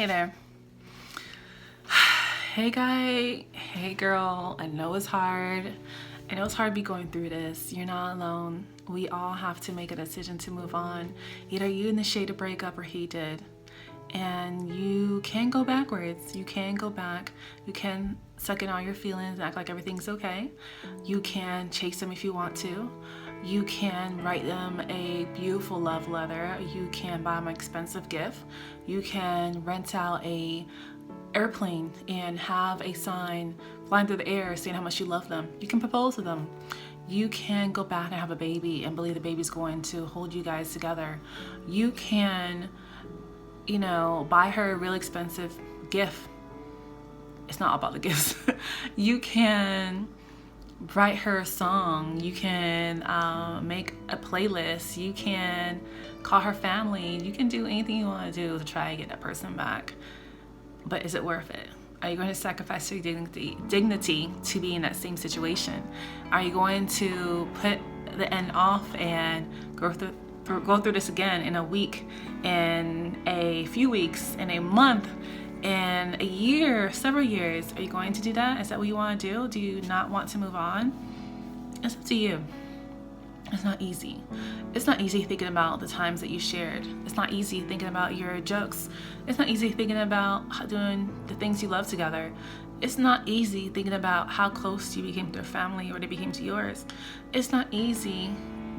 Hey there. Hey guy, hey girl. I know it's hard. I know it's hard to be going through this. You're not alone. We all have to make a decision to move on. Either you initiate a breakup or he did. And you can go backwards. You can go back. You can suck in all your feelings and act like everything's okay. You can chase them if you want to. You can write them a beautiful love letter. You can buy them an expensive gift. You can rent out a airplane and have a sign flying through the air saying how much you love them. You can propose to them. You can go back and have a baby and believe the baby's going to hold you guys together. You can, buy her a really expensive gift. It's not all about the gifts. You can write her a song. You can make a playlist. You can call her family. You can do anything you want to do to try and get that person back. But is it worth it? Are you going to sacrifice your dignity to be in that same situation? Are you going to put the end off and go through this again in a week, in a few weeks, in a month, in a year, several years? Are you going to do that? Is that what you want to do? Do you not want to move on? It's up to you. It's not easy. It's not easy thinking about the times that you shared. It's not easy thinking about your jokes. It's not easy thinking about doing the things you love together. It's not easy thinking about how close you became to their family or they became to yours. It's not easy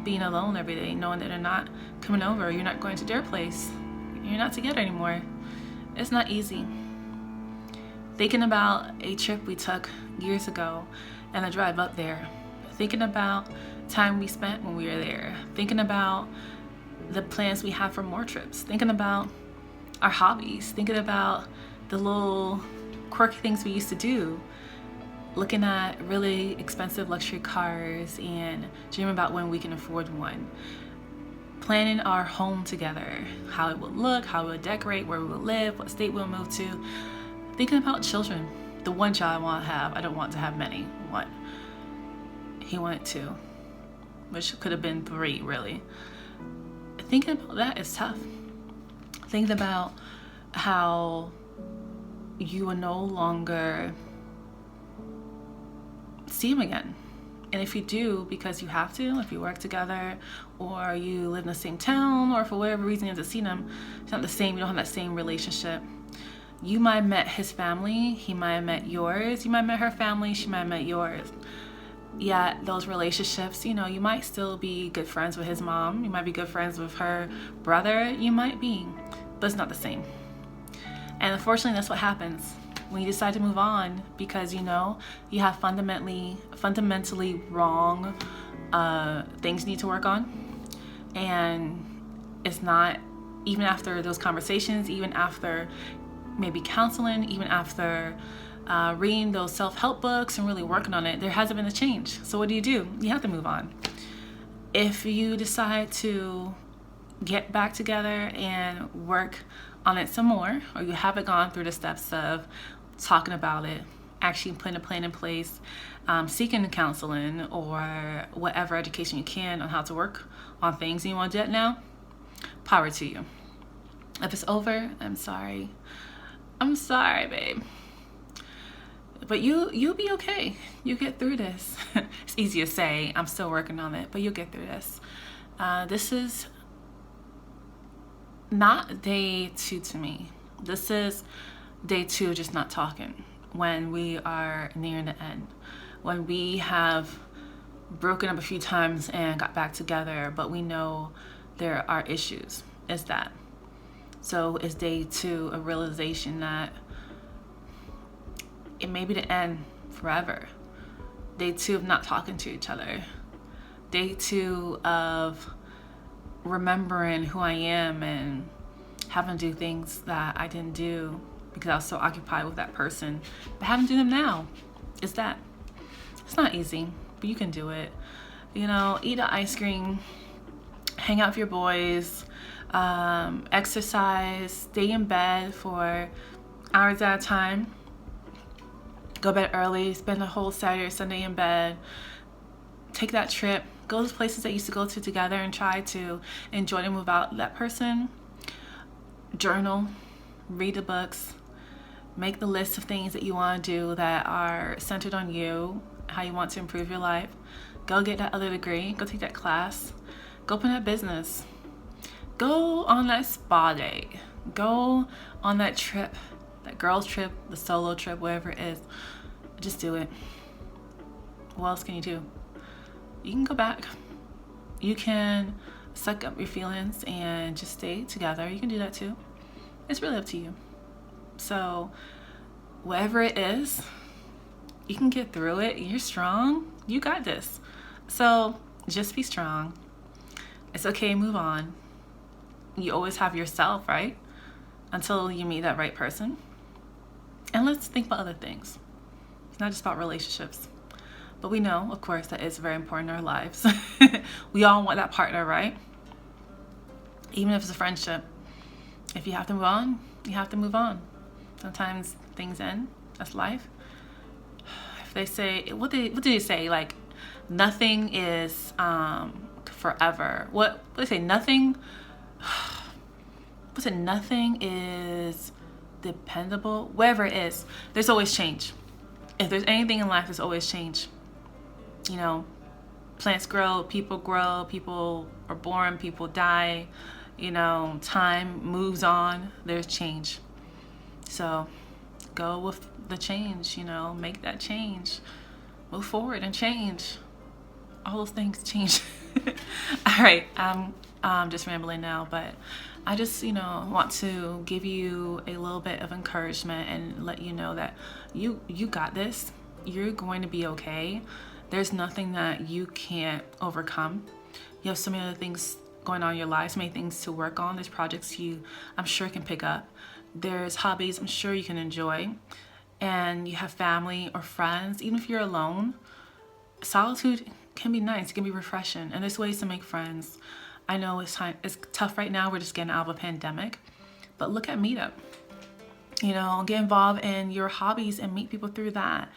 being alone every day, knowing that they're not coming over, you're not going to their place, you're not together anymore. It's not easy. Thinking about a trip we took years ago and the drive up there. Thinking about time we spent when we were there. Thinking about the plans we have for more trips. Thinking about our hobbies. Thinking about the little quirky things we used to do. Looking at really expensive luxury cars and dreaming about when we can afford one. Planning our home together. How it would look, how we would decorate, where we would live, what state we'll move to. Thinking about children. The one child I want to have. I don't want to have many. One. He wanted 2, which could have been 3, really. Thinking about that is tough. Thinking about how you will no longer see him again. And if you do, because you have to, if you work together or you live in the same town or for whatever reason you have to see them, it's not the same, you don't have that same relationship. You might have met his family, he might have met yours, you might have met her family, she might have met yours. Yet those relationships, you might still be good friends with his mom, you might be good friends with her brother, you might be, but it's not the same. And unfortunately, that's what happens when you decide to move on, because you have fundamentally wrong things you need to work on. And it's not, even after those conversations, even after maybe counseling, even after reading those self-help books and really working on it, there hasn't been a change. So what do? You have to move on. If you decide to get back together and work on it some more, or you haven't gone through the steps of talking about it, actually putting a plan in place, seeking counseling or whatever education you can on how to work on things, and you want to do that now, power to you. If it's over, I'm sorry, babe. But you'll be okay. You get through this. It's easy to say, I'm still working on it, but you'll get through this. This is not day 2 to me. This is day 2 of just not talking. When we are nearing the end. When we have broken up a few times and got back together, but we know there are issues. It's that. So it's day 2 of realization that it may be the end forever. Day 2 of not talking to each other. Day 2 of remembering who I am and having to do things that I didn't do because I was so occupied with that person, but having to do them now. It's that. It's not easy, but you can do it. Eat an ice cream, hang out with your boys, exercise, stay in bed for hours at a time. Go to bed early, spend the whole Saturday or Sunday in bed, take that trip, go to places that you used to go to together and try to enjoy them without that person. Journal, read the books, make the list of things that you want to do that are centered on you, how you want to improve your life. Go get that other degree, go take that class, go open that business, go on that spa day, go on that trip, that girls trip, the solo trip, whatever it is. Just do it. What else can you do? You can go back. You can suck up your feelings and just stay together. You can do that too. It's really up to you. So whatever it is, you can get through it. You're strong. You got this. So just be strong. It's okay, move on. You always have yourself, right? Until you meet that right person. And let's think about other things. It's not just about relationships. But we know, of course, that it's very important in our lives. We all want that partner, right? Even if it's a friendship. If you have to move on, you have to move on. Sometimes things end. That's life. If they say, what did they say? Like, nothing is forever. What they say? Nothing. What's it? Nothing is dependable. Whatever it is, there's always change. If there's anything in life, there's always change. You know, plants grow, people are born, people die. You know, time moves on. There's change. So go with the change, you know, make that change. Move forward and change. All those things change. All right, I'm just rambling now, but I just, you know, want to give you a little bit of encouragement and let you know that you got this. You're going to be okay. There's nothing that you can't overcome. You have so many other things going on in your life, so many things to work on. There's projects I'm sure can pick up. There's hobbies I'm sure you can enjoy. And you have family or friends. Even if you're alone, solitude can be nice. It can be refreshing. And there's ways to make friends. I know it's tough right now. We're just getting out of a pandemic. But look at Meetup. You know, get involved in your hobbies and meet people through that.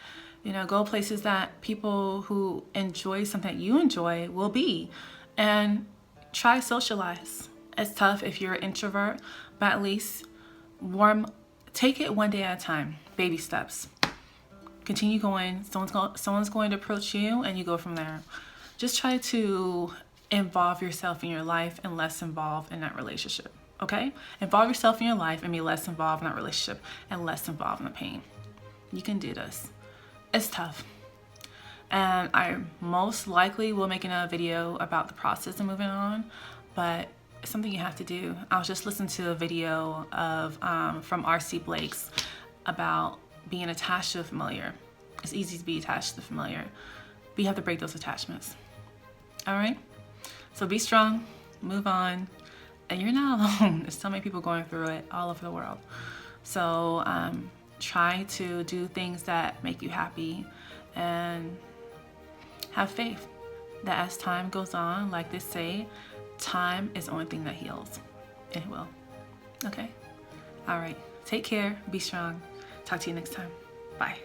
You know, go places that people who enjoy something that you enjoy will be. And try socialize. It's tough if you're an introvert, but at least take it one day at a time. Baby steps. Continue going. Someone's going to approach you and you go from there. Just try to involve yourself in your life and less involved in that relationship. Okay? Involve yourself in your life and be less involved in that relationship and less involved in the pain. You can do this. It's tough. And I most likely will make another video about the process of moving on, but it's something you have to do. I was just listening to a video of from R.C. Blake's about being attached to the familiar. It's easy to be attached to the familiar, but you have to break those attachments. All right? So be strong, move on, and you're not alone. There's so many people going through it all over the world. So try to do things that make you happy and have faith that as time goes on, like they say, time is the only thing that heals. And it will. Okay? All right. Take care. Be strong. Talk to you next time. Bye.